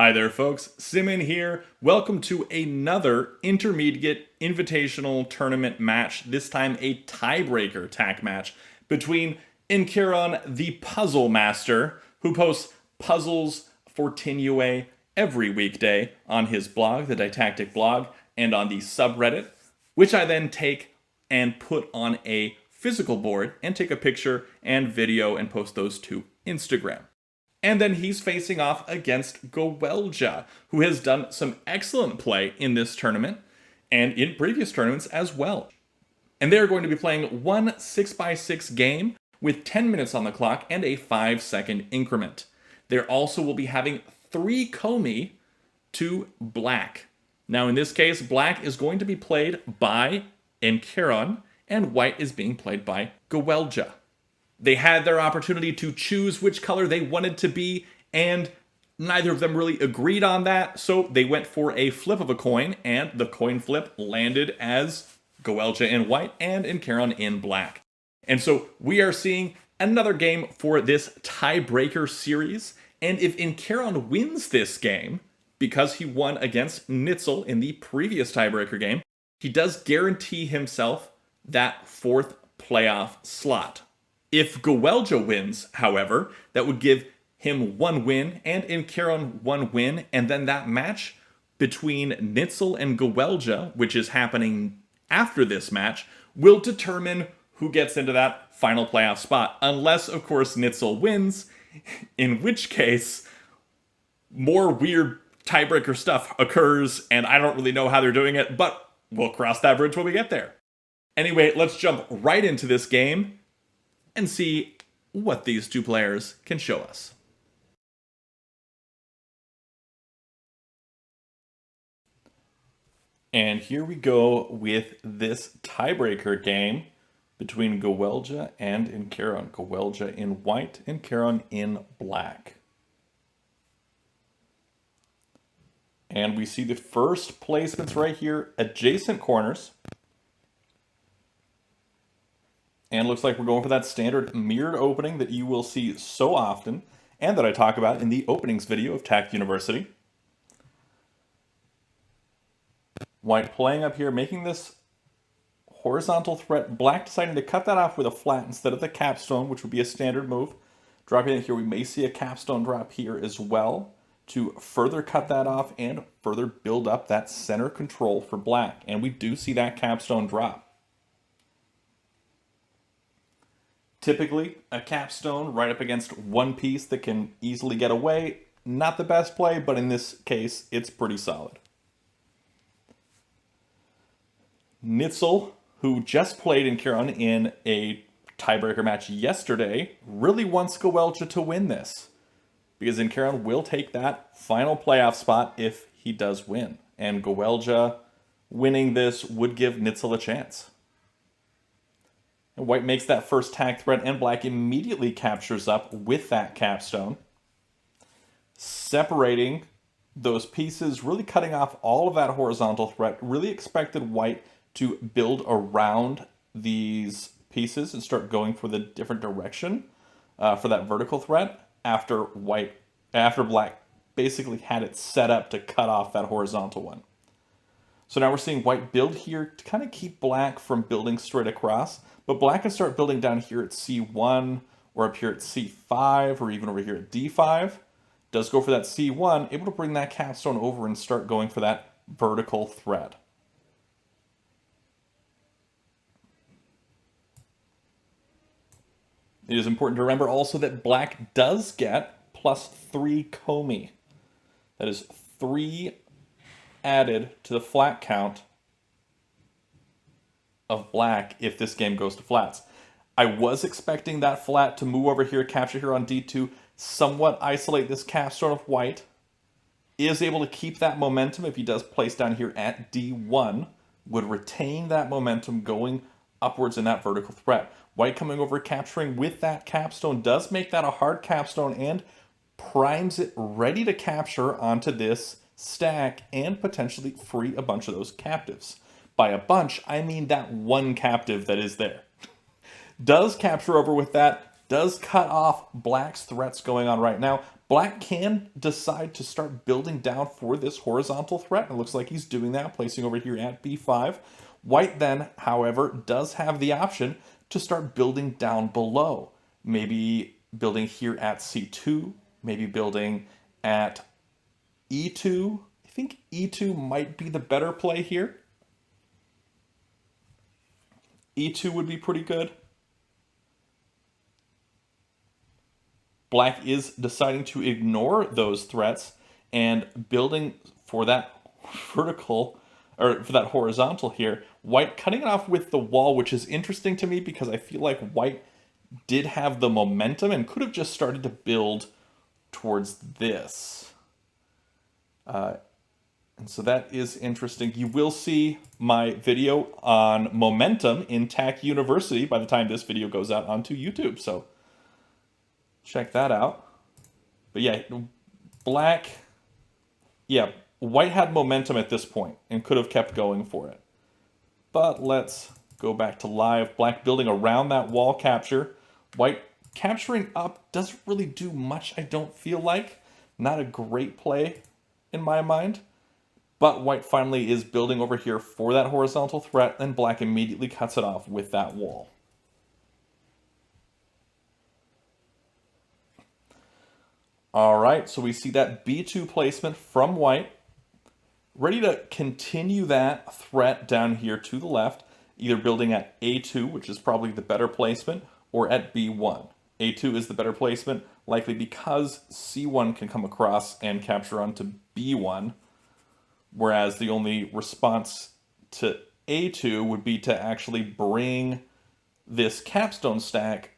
Hi there folks, Simmon here. Welcome to another Intermediate Invitational Tournament match, this time a tiebreaker tak match between nqeron, the puzzle master, who posts puzzles for TINUA every weekday on his blog, the Didactic blog, and on the subreddit, which I then take and put on a physical board and take a picture and video and post those to Instagram. And then he's facing off against gowellja, who has done some excellent play in this tournament and in previous tournaments as well. And they're going to be playing one 6x6 game with 10 minutes on the clock and a 5-second increment. They also will be having 3 komi to black. Now in this case, black is going to be played by nqeron and white is being played by gowellja. They had their opportunity to choose which color they wanted to be, and neither of them really agreed on that, so they went for a flip of a coin, and the coin flip landed as gowellja in white and nqeron in black. And so we are seeing another game for this tiebreaker series, and if nqeron wins this game, because he won against nitzel in the previous tiebreaker game, he does guarantee himself that 4th playoff slot. If gowellja wins, however, that would give him 1 win and nqeron 1 win, and then that match between nitzel and gowellja, which is happening after this match, will determine who gets into that final playoff spot. Unless, of course, nitzel wins, in which case, more weird tiebreaker stuff occurs, and I don't really know how they're doing it, but we'll cross that bridge when we get there. Anyway, let's jump right into this game and see what these two players can show us. And here we go with this tiebreaker game between gowellja and nqeron. Gowellja in white, nqeron in black. And we see the first placements right here, adjacent corners. And looks like we're going for that standard mirrored opening that you will see so often, and that I talk about in the openings video of Tak University. White playing up here, making this horizontal threat. Black deciding to cut that off with a flat instead of the capstone, which would be a standard move. Dropping it here, we may see a capstone drop here as well to further cut that off and further build up that center control for black. And we do see that capstone drop. Typically, a capstone right up against one piece that can easily get away. Not the best play, but in this case, it's pretty solid. Nitzel, who just played nqeron in a tiebreaker match yesterday, really wants gowellja to win this, because nqeron will take that final playoff spot if he does win. And gowellja winning this would give nitzel a chance. And white makes that first tak threat, and black immediately captures up with that capstone, separating those pieces, really cutting off all of that horizontal threat. Really expected white to build around these pieces and start going for the different direction for that vertical threat after black basically had it set up to cut off that horizontal one. So now we're seeing white build here to kind of keep black from building straight across, but black can start building down here at C1 or up here at C5 or even over here at D5. Does go for that C1, able to bring that capstone over and start going for that vertical thread. It is important to remember also that black does get +3 komi. That is 3 added to the flat count of black if this game goes to flats. I was expecting that flat to move over here, capture here on D2, somewhat isolate this capstone of white. Is able to keep that momentum if he does place down here at D1, would retain that momentum going upwards in that vertical threat. White coming over, capturing with that capstone does make that a hard capstone and primes it ready to capture onto this stack and potentially free a bunch of those captives. By a bunch, I mean that one captive that is there. Does capture over with that, does cut off black's threats going on right now, Black can decide to start building down for this horizontal threat. It looks like he's doing that, placing over here at b5. White then, however, does have the option to start building down below. Maybe building here at c2, maybe building at e2. I think e2 might be the better play here. e2 would be pretty good. Black is deciding to ignore those threats and building for that vertical, or for that horizontal here. White cutting it off with the wall, which is interesting to me because I feel like white did have the momentum and could have just started to build towards this. And so that is interesting. You will see my video on momentum in Tak University by the time this video goes out onto YouTube. So check that out. But yeah, black, yeah, white had momentum at this point and could have kept going for it. But let's go back to live. Black building around that wall capture. White capturing up doesn't really do much, I don't feel like. Not a great play in my mind. But white finally is building over here for that horizontal threat, and black immediately cuts it off with that wall. All right, so we see that b2 placement from white. Ready to continue that threat down here to the left, either building at a2, which is probably the better placement, or at b1. a2 is the better placement, likely because c1 can come across and capture onto b1, whereas the only response to a2 would be to actually bring this capstone stack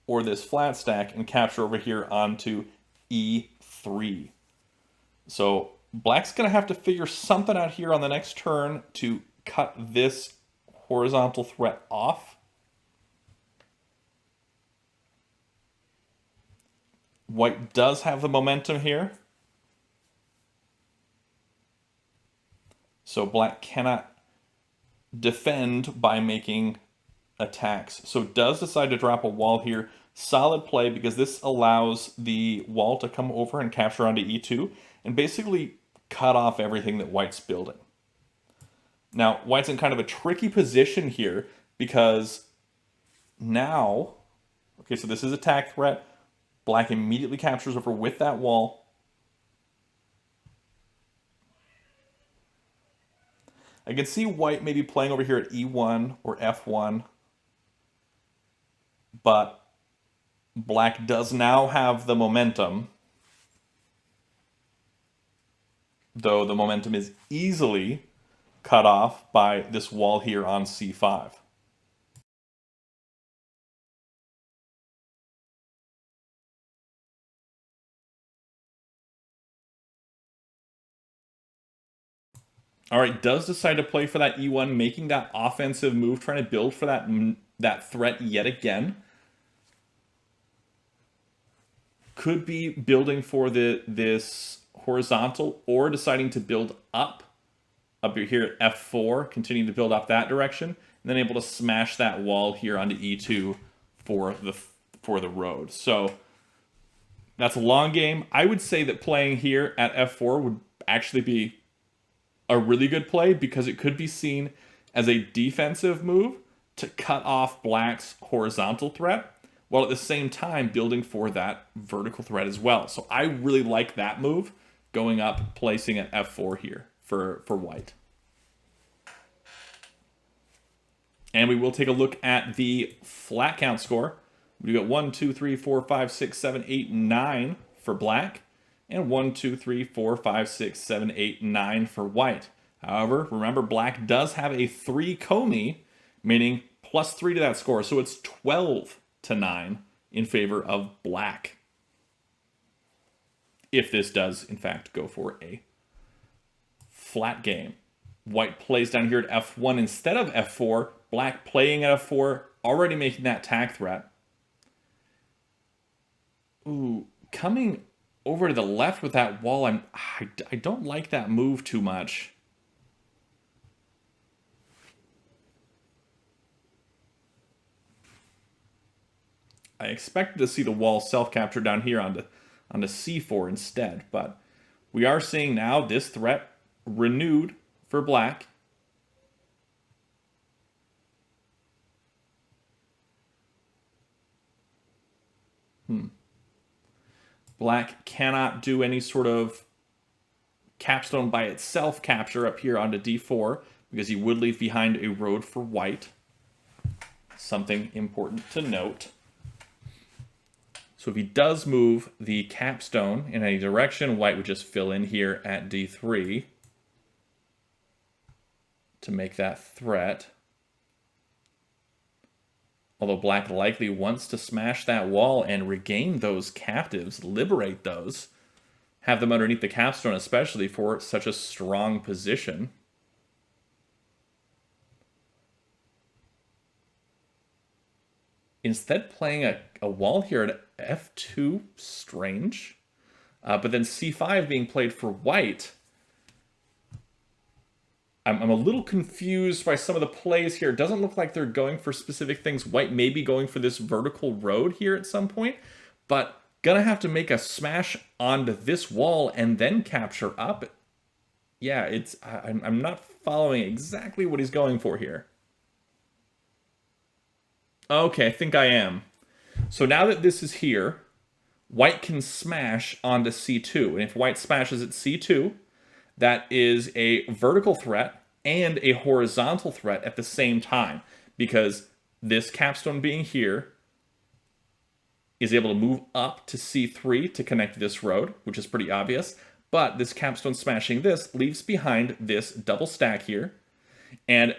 or this flat stack and capture over here onto e3. So black's going to have to figure something out here on the next turn to cut this horizontal threat off. White does have the momentum here. So black cannot defend by making attacks. So does decide to drop a wall here. Solid play because this allows the wall to come over and capture onto e2 and basically cut off everything that white's building. Now, white's in kind of a tricky position here because now, okay, so this is attack threat. Black immediately captures over with that wall. I can see white maybe playing over here at e1 or f1, but black does now have the momentum, though the momentum is easily cut off by this wall here on c5. All right, does decide to play for that e1, making that offensive move, trying to build for that threat yet again. Could be building for this horizontal or deciding to build up here at f4, continuing to build up that direction, and then able to smash that wall here onto e2 for the road. So that's a long game. I would say that playing here at f4 would actually be a really good play because it could be seen as a defensive move to cut off black's horizontal threat, while at the same time building for that vertical threat as well. So I really like that move, going up, placing at f4 here for white. And we will take a look at the flat count score. We got 1, 2, 3, 4, 5, 6, 7, 8, 9 for black, and 1, 2, 3, 4, 5, 6, 7, 8, 9 for white. However, remember black does have a 3 komi, meaning +3 to that score, so it's 12-9 in favor of black. If this does, in fact, go for a flat game. White plays down here at f1 instead of f4. Black playing at f4, already making that tag threat. Ooh, coming over to the left with that wall, I don't like that move too much. I expected to see the wall self-capture down here onto c4 instead. But we are seeing now this threat renewed for black. Black cannot do any sort of capstone by itself capture up here onto d4 because he would leave behind a road for white. Something important to note. So if he does move the capstone in any direction, white would just fill in here at d3 to make that threat. Although black likely wants to smash that wall and regain those captives, liberate those, have them underneath the capstone, especially for such a strong position. Instead playing a wall here at f2, strange. But then c5 being played for white. I'm a little confused by some of the plays here. It doesn't look like they're going for specific things. White may be going for this vertical road here at some point, but gonna have to make a smash onto this wall and then capture up. Yeah, I'm not following exactly what he's going for here. Okay, I think I am. So now that this is here, white can smash onto c2. And if white smashes at c2, that is a vertical threat and a horizontal threat at the same time, because this capstone being here is able to move up to c3 to connect this road, which is pretty obvious, but this capstone smashing this leaves behind this double stack here, and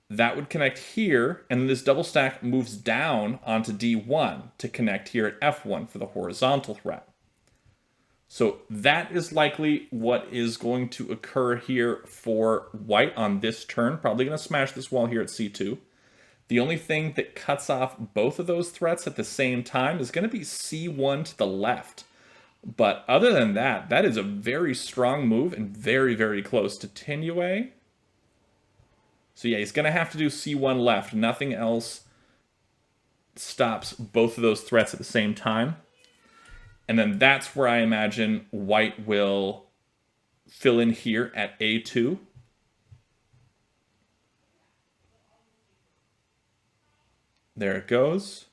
that would connect here, and then this double stack moves down onto d1 to connect here at f1 for the horizontal threat. So that is likely what is going to occur here for white on this turn. Probably going to smash this wall here at c2. The only thing that cuts off both of those threats at the same time is going to be c1 to the left. But other than that, that is a very strong move and very, very close to Tinue. So yeah, he's going to have to do c1 left. Nothing else stops both of those threats at the same time. And then that's where I imagine white will fill in here at a2. There it goes.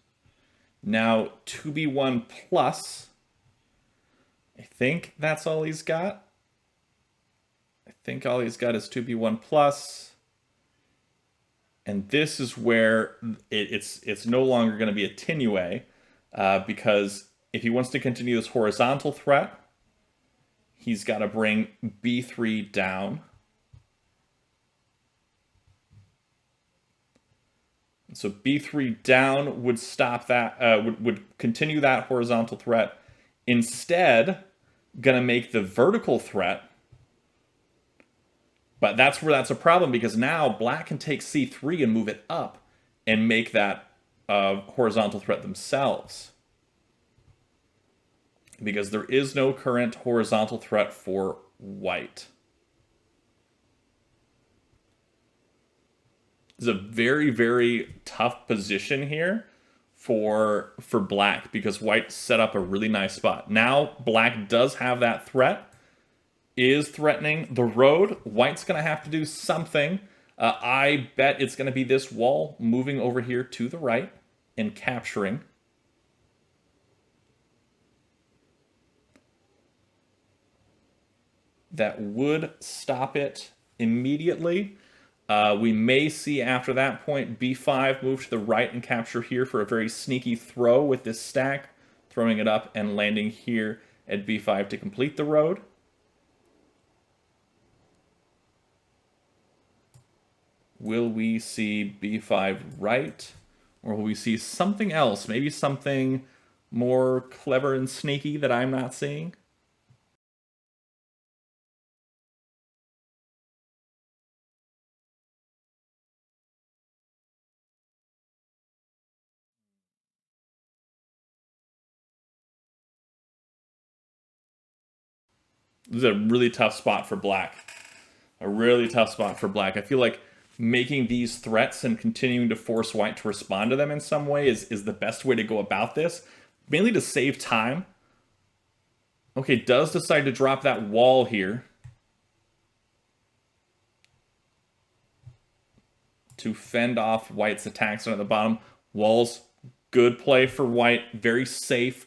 Now 2b1 plus. I think that's all he's got. I think all he's got is 2b1 plus. And this is where it's no longer going to be a Tinue, because if he wants to continue this horizontal threat, he's got to bring b3 down. So b3 down would stop that, would continue that horizontal threat. Instead, gonna make the vertical threat. But that's where that's a problem, because now black can take c3 and move it up and make that horizontal threat themselves. Because there is no current horizontal threat for white. It's a very, very tough position here for black, because white set up a really nice spot. Now black does have that threat, is threatening the road. White's going to have to do something. I bet it's going to be this wall moving over here to the right and capturing. That would stop it immediately. We may see after that point b5 move to the right and capture here for a very sneaky throw with this stack, throwing it up and landing here at b5 to complete the road. Will we see b5 right, or will we see something else? Maybe something more clever and sneaky that I'm not seeing? This is a really tough spot for black. A really tough spot for black. I feel like making these threats and continuing to force white to respond to them in some way is the best way to go about this. Mainly to save time. Okay, does decide to drop that wall here to fend off White's attacks on the bottom. Walls, good play for White, very safe.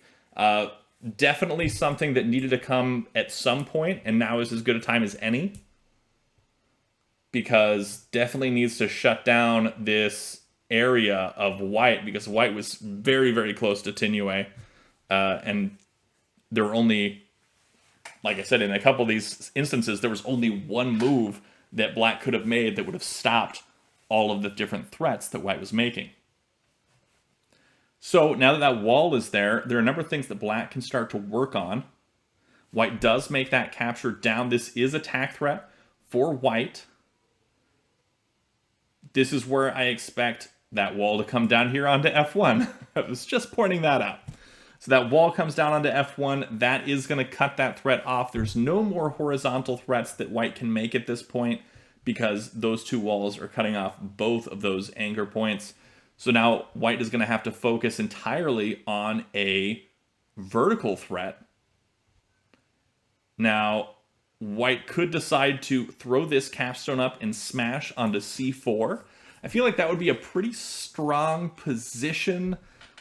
Definitely something that needed to come at some point, and now is as good a time as any. Because definitely needs to shut down this area of White, because White was very, very close to Tinue. And there were only, like I said, in a couple of these instances, there was only one move that Black could have made that would have stopped all of the different threats that White was making. So now that that wall is there, there are a number of things that Black can start to work on. White does make that capture down. This is a attack threat for White. This is where I expect that wall to come down here onto F1. I was just pointing that out. So that wall comes down onto F1. That is going to cut that threat off. There's no more horizontal threats that White can make at this point, because those two walls are cutting off both of those anchor points. So now White is going to have to focus entirely on a vertical threat. Now, White could decide to throw this capstone up and smash onto C4. I feel like that would be a pretty strong position.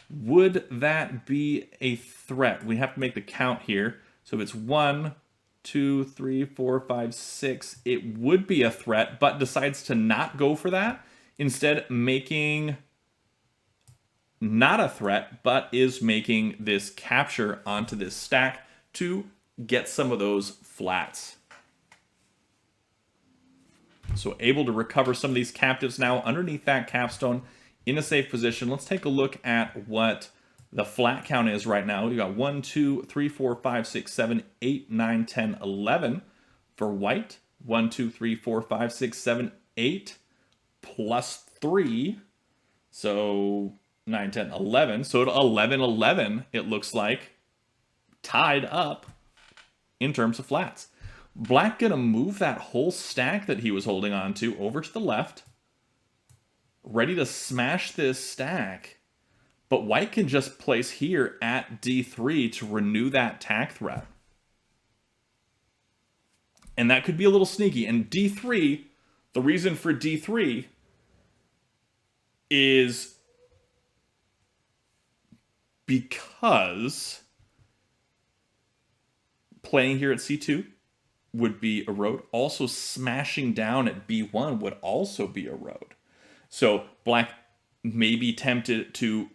Would that be a threat? We have to make the count here. So if it's 1, 2, 3, 4, 5, 6, it would be a threat, but decides to not go for that. Instead, making not a threat, but is making this capture onto this stack to get some of those flats. So able to recover some of these captives now underneath that capstone in a safe position. Let's take a look at what the flat count is right now. We got 1, 2, 3, 4, 5, 6, 7, 8, 9, 10, 11 for White. 1, 2, 3, 4, 5, 6, 7, 8 plus 3. So 9, 10, 11. So at 11, 11, it looks like, tied up in terms of flats. Black gonna move that whole stack that he was holding on to over to the left, ready to smash this stack. But White can just place here at D3 to renew that tack threat. And that could be a little sneaky. And D3, the reason for D3 is because playing here at C2 would be a road. Also smashing down at B1 would also be a road. So Black may be tempted to...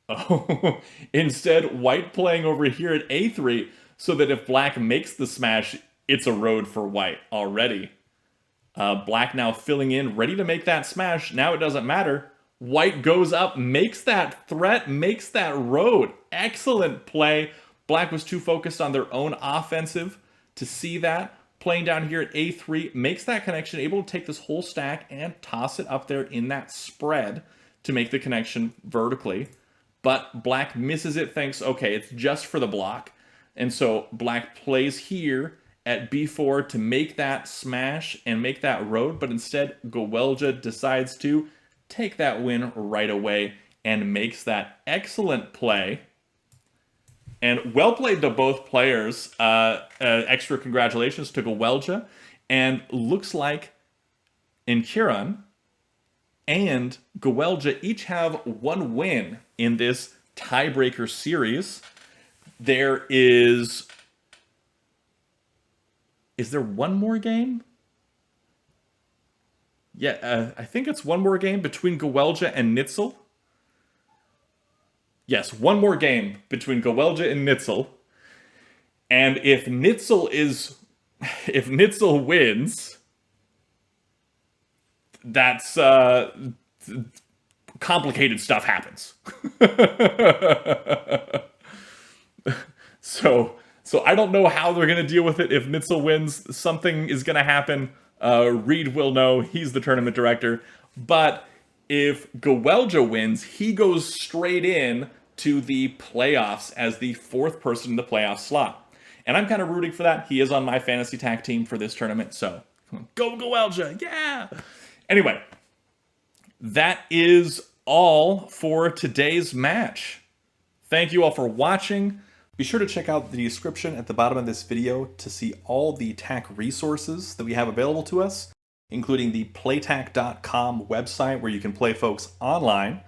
Oh, instead White playing over here at A3 so that if Black makes the smash, it's a road for White already. Black now filling in, ready to make that smash. Now it doesn't matter. White goes up, makes that threat, makes that road. Excellent play. Black was too focused on their own offensive to see that. Playing down here at A3, makes that connection, able to take this whole stack and toss it up there in that spread to make the connection vertically. But Black misses it, thinks, okay, it's just for the block. And so Black plays here at B4 to make that smash and make that road, but instead gowellja decides to take that win right away and makes that excellent play. And well played to both players. Extra congratulations to gowellja. And looks like nqeron and gowellja each have one win in this tiebreaker series. There is there one more game? Yeah, I think it's one more game between gowellja and nitzel. Yes, one more game between gowellja and nitzel. And if nitzel wins, that's complicated stuff happens. So I don't know how they're going to deal with it. If nitzel wins, something is going to happen. Reed will know. He's the tournament director. But if gowellja wins, he goes straight in to the playoffs as the fourth person in the playoff slot. And I'm kind of rooting for that. He is on my fantasy tag team for this tournament. So go gowellja. Yeah. Anyway, that is all for today's match. Thank you all for watching. Be sure to check out the description at the bottom of this video to see all the TAK resources that we have available to us, including the playtak.com website where you can play folks online,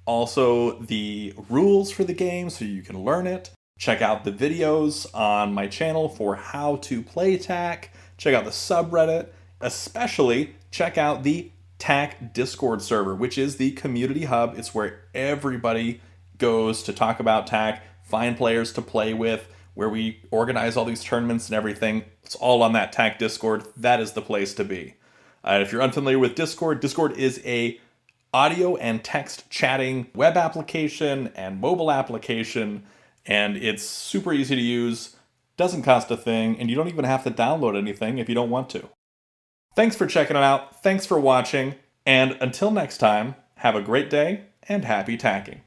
also the rules for the game so you can learn it. Check out the videos on my channel for how to play TAK. Check out the subreddit. Especially check out the TAK Discord server, which is the community hub. It's where everybody goes to talk about TAK, find players to play with, where we organize all these tournaments and everything. It's all on that TAK Discord. That is the place to be. If you're unfamiliar with Discord, Discord is a audio and text chatting web application and mobile application, and it's super easy to use, doesn't cost a thing, and you don't even have to download anything if you don't want to. Thanks for checking it out, thanks for watching, and until next time, have a great day and happy tacking.